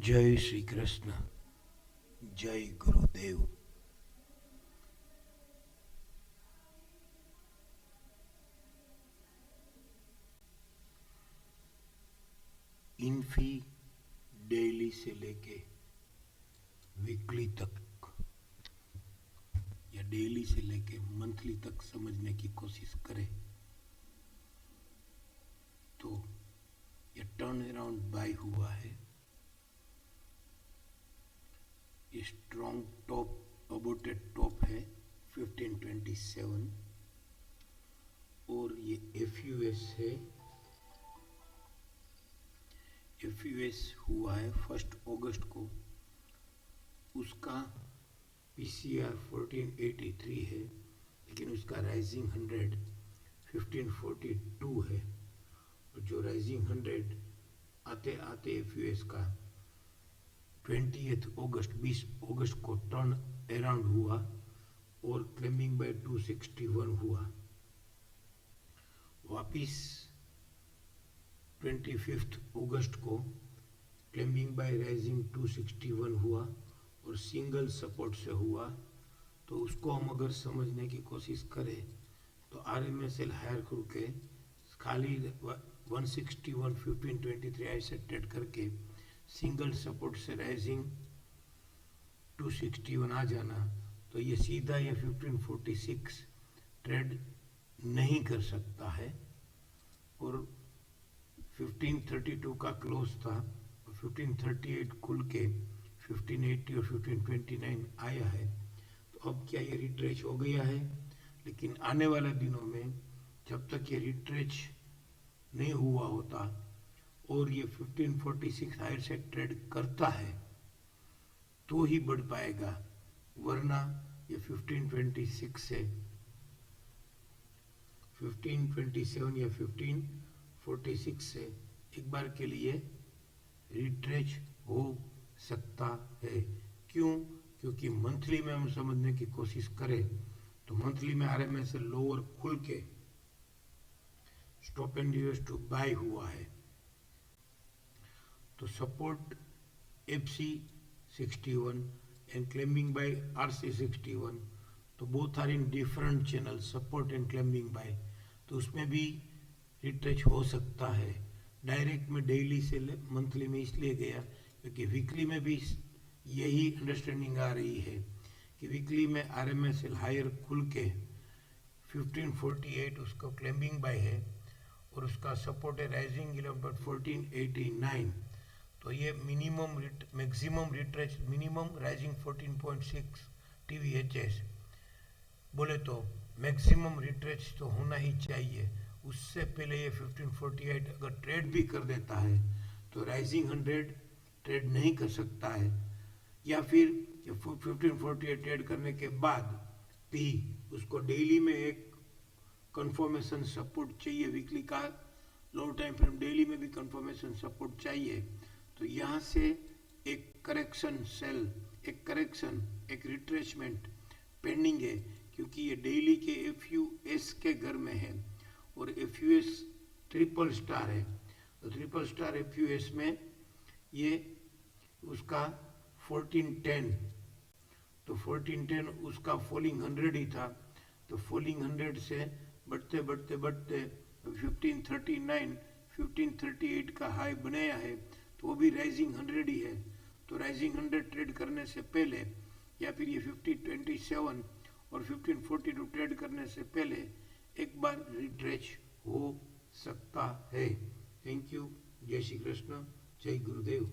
जय श्री कृष्ण। जय गुरुदेव। Infy daily से लेके वीकली तक या डेली से लेके मंथली तक समझने की कोशिश करें तो ये टर्न अराउंड बाय हुआ है। ये स्ट्रॉन्ग टॉप अबोटेड टॉप है 1527 और ये एफयूएस है। एफयूएस हुआ है 1 अगस्त को। उसका पीसीआर 1483 है, लेकिन उसका राइजिंग 100 1542 है। और जो राइजिंग 100 आते आते एफयूएस का 20 अगस्त को टर्न अराउंड हुआ और क्लेमिंग बाय 261 हुआ। वापिस 25 अगस्त को क्लेमिंग बाय राइजिंग 261 हुआ और सिंगल सपोर्ट से हुआ। तो उसको हम अगर समझने की कोशिश करें तो आरएमएसएल हायर करके खाली 161 1523 ऐसे ट्रेड करके सिंगल सपोर्ट से राइजिंग 261 आ जाना, तो ये सीधा ये 1546 ट्रेड नहीं कर सकता है। और 1532 का क्लोज था, 1538 खुल के 1580 और 1529 आया है। तो अब क्या ये रिट्रेच हो गया है? लेकिन आने वाले दिनों में जब तक ये रिट्रेच नहीं हुआ होता और ये 1546 हायर से ट्रेड करता है तो ही बढ़ पाएगा, वरना ये 1526 से 1527 या 1546 से एक बार के लिए रिट्रेच हो सकता है। क्यों? क्योंकि मंथली में हम समझने की कोशिश करें तो मंथली में आरएमएस लोअर खुल के stop and use to buy हुआ है। तो support FC 61 and claiming by RC 61, तो both are in different channel, support and claiming by. तो उसमें भी रिट्रेच हो सकता है। डायरेक्ट में डेली से मंथली में इसलिए गया क्योंकि वीकली में भी यही अंडरस्टैंडिंग आ रही है कि वीकली में आरएमएसएल हायर खुल के 1548 उसको क्लेमिंग बाय है और उसका सपोर्ट है राइजिंग 11.1489। तो ये मिनिमम मैक्सिमम रिट्रेच मिनिमम राइजिंग 14.6 TVHS बोले तो मैक्सिमम रिट्रेच तो होना ही चाहिए। उससे पहले ये 1548 अगर ट्रेड भी कर देता है तो राइजिंग 100 ट्रेड नहीं कर सकता है, या फिर 1548 ट्रेड करने के बाद भी उसको डेली में एक कंफर्मेशन सपोर्ट चाहिए। वीकली का लो टाइम फ्रेम डेली में भी कंफर्मेशन सपोर्ट चाहिए। तो यहाँ से एक करेक्शन सेल, एक रिट्रेचमेंट पेंडिंग है, क्योंकि ये डेली के एफयूएस के घर में है और एफयूएस ट्रिपल स्टार है। तो ट्रिपल स्टार एफयूएस में ये उसका 1410, तो 1410 उसका फॉलिंग 100 ही था। तो फॉलिंग 100 से बढ़ते 1539 1538 का हाई बनाया है, तो वो भी राइजिंग 100 ही है। तो राइजिंग 100 ट्रेड करने से पहले या फिर ये 1527 और 1542 ट्रेड करने से पहले एक बार रिट्रेच हो सकता है। Thank you. जय श्री कृष्ण। जय गुरुदेव।